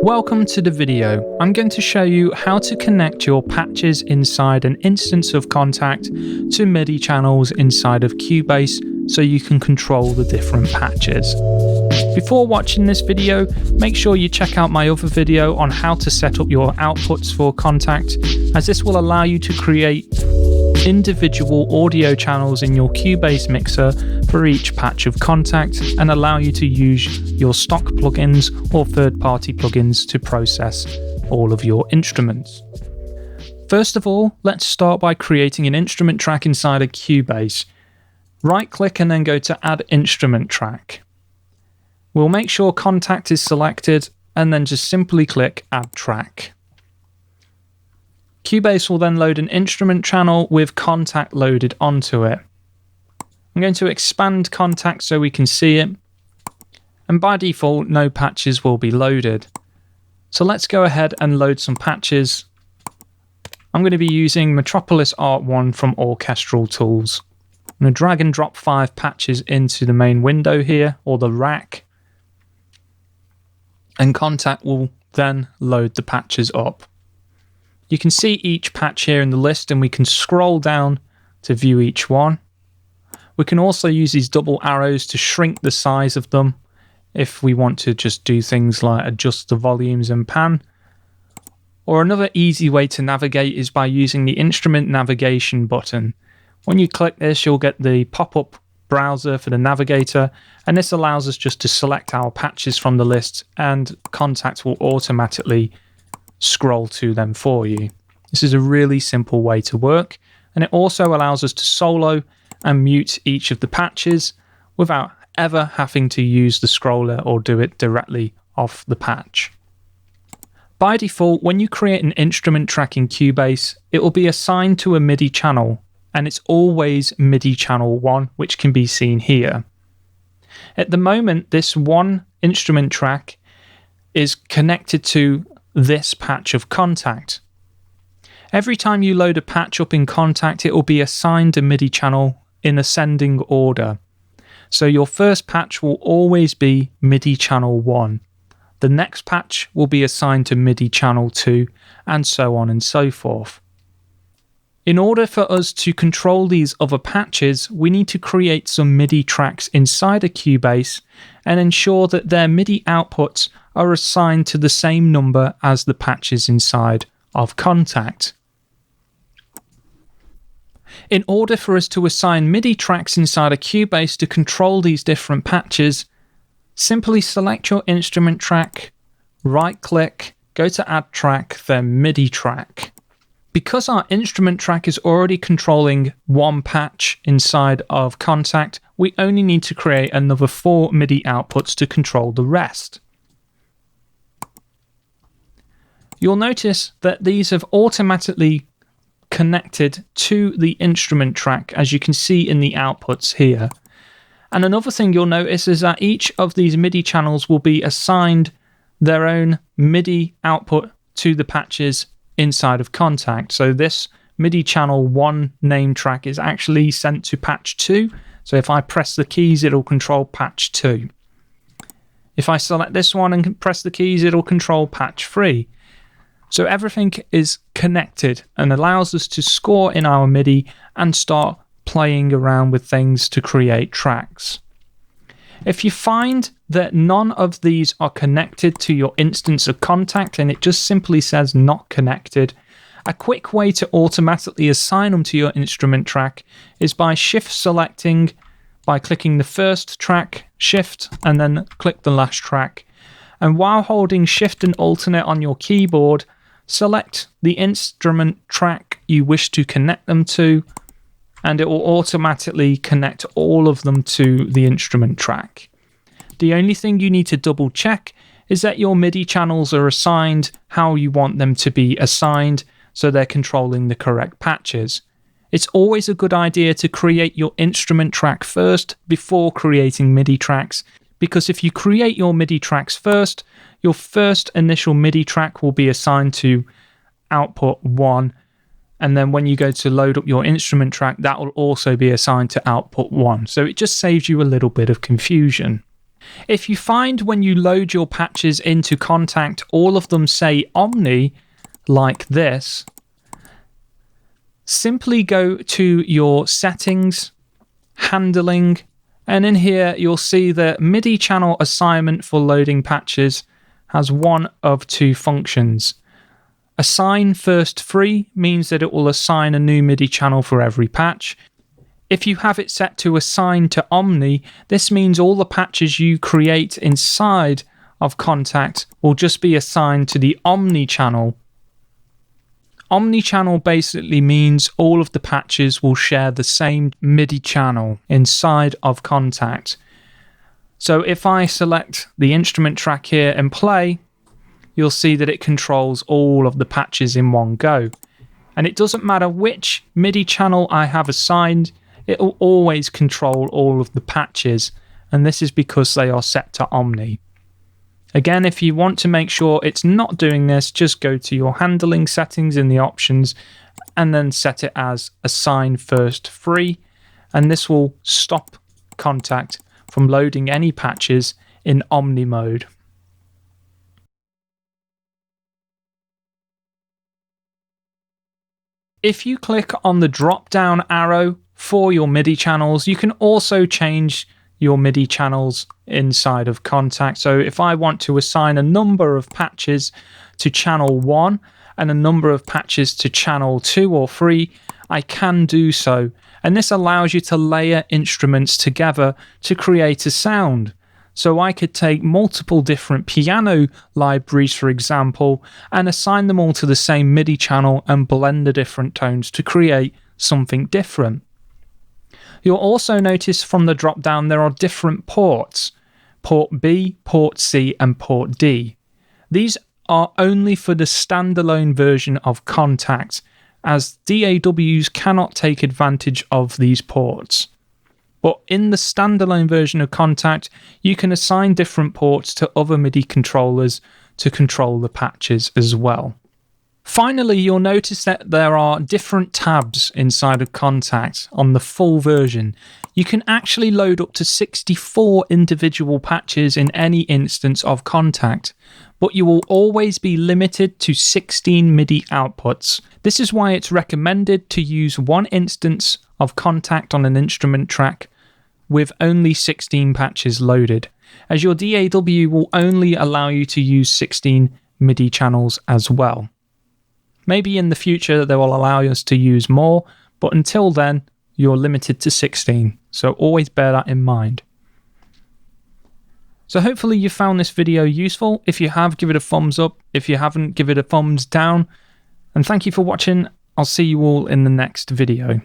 Welcome to the video. I'm going to show you how to connect your patches inside an instance of Kontakt to MIDI channels inside of Cubase so you can control the different patches. Before watching this video, make sure you check out my other video on how to set up your outputs for Kontakt, as this will allow you to create individual audio channels in your Cubase mixer for each patch of Kontakt and allow you to use your stock plugins or third-party plugins to process all of your instruments. First of all, let's start by creating an instrument track inside of Cubase. Right-click and then go to Add Instrument Track. We'll make sure Kontakt is selected and then just simply click Add Track. Cubase will then load an instrument channel with Kontakt loaded onto it. I'm going to expand Kontakt so we can see it, and by default no patches will be loaded. So let's go ahead and load some patches. I'm going to be using Metropolis Art 1 from Orchestral Tools. I'm going to drag and drop 5 patches into the main window here, or the rack, and Kontakt will then load the patches up. You can see each patch here in the list and we can scroll down to view each one. We can also use these double arrows to shrink the size of them if we want to just do things like adjust the volumes and pan. Or another easy way to navigate is by using the instrument navigation button. When you click this, you'll get the pop-up browser for the navigator, and this allows us just to select our patches from the list and Kontakt will automatically scroll to them for you. This is a really simple way to work, and it also allows us to solo and mute each of the patches without ever having to use the scroller or do it directly off the patch. By default, when you create an instrument track in Cubase, it will be assigned to a MIDI channel, and it's always MIDI channel 1, which can be seen here. At the moment, this one instrument track is connected to this patch of Kontakt. Every time you load a patch up in Kontakt, it will be assigned a MIDI channel in ascending order. So your first patch will always be MIDI channel 1. The next patch will be assigned to MIDI channel 2, and so on and so forth. In order for us to control these other patches, we need to create some MIDI tracks inside of Cubase and ensure that their MIDI outputs are assigned to the same number as the patches inside of Kontakt. In order for us to assign MIDI tracks inside of Cubase to control these different patches, simply select your instrument track, right-click, go to Add Track, then MIDI Track. Because our instrument track is already controlling one patch inside of Kontakt, we only need to create another 4 MIDI outputs to control the rest. You'll notice that these have automatically connected to the instrument track, as you can see in the outputs here. And another thing you'll notice is that each of these MIDI channels will be assigned their own MIDI output to the patches inside of Kontakt. So this MIDI channel 1 name track is actually sent to patch 2. So if I press the keys, it'll control patch 2. If I select this one and press the keys, it'll control patch 3. So everything is connected and allows us to score in our MIDI and start playing around with things to create tracks. If you find that none of these are connected to your instance of Kontakt and it just simply says not connected, a quick way to automatically assign them to your instrument track is by shift selecting, by clicking the first track, shift, and then click the last track. And while holding shift and alternate on your keyboard, select the instrument track you wish to connect them to, and it will automatically connect all of them to the instrument track. The only thing you need to double check is that your MIDI channels are assigned how you want them to be assigned, so they're controlling the correct patches. It's always a good idea to create your instrument track first before creating MIDI tracks, because if you create your MIDI tracks first, your first initial MIDI track will be assigned to output 1, and then when you go to load up your instrument track, that will also be assigned to output 1. So it just saves you a little bit of confusion. If you find when you load your patches into Kontakt, all of them say Omni, like this, simply go to your settings, handling, and in here you'll see the MIDI channel assignment for loading patches has one of two functions. Assign first free means that it will assign a new MIDI channel for every patch. If you have it set to assign to Omni, this means all the patches you create inside of Kontakt will just be assigned to the Omni channel. Omni channel basically means all of the patches will share the same MIDI channel inside of Kontakt. So if I select the instrument track here and play, you'll see that it controls all of the patches in one go. And it doesn't matter which MIDI channel I have assigned, it will always control all of the patches, and this is because they are set to Omni. Again, if you want to make sure it's not doing this, just go to your handling settings in the options and then set it as assign first free, and this will stop Kontakt from loading any patches in Omni mode. If you click on the drop down arrow for your MIDI channels, you can also change your MIDI channels inside of Kontakt. So if I want to assign a number of patches to channel 1 and a number of patches to channel 2 or 3, I can do so. And this allows you to layer instruments together to create a sound. So I could take multiple different piano libraries, for example, and assign them all to the same MIDI channel and blend the different tones to create something different. You'll also notice from the drop down there are different ports: port B, port C, and port D. These are only for the standalone version of Kontakt, as DAWs cannot take advantage of these ports. But in the standalone version of Kontakt, you can assign different ports to other MIDI controllers to control the patches as well. Finally, you'll notice that there are different tabs inside of Kontakt on the full version. You can actually load up to 64 individual patches in any instance of Kontakt, but you will always be limited to 16 MIDI outputs. This is why it's recommended to use one instance of Kontakt on an instrument track with only 16 patches loaded, as your DAW will only allow you to use 16 MIDI channels as well. Maybe in the future they will allow us to use more, but until then, you're limited to 16. So always bear that in mind. So hopefully you found this video useful. If you have, give it a thumbs up. If you haven't, give it a thumbs down. And thank you for watching. I'll see you all in the next video.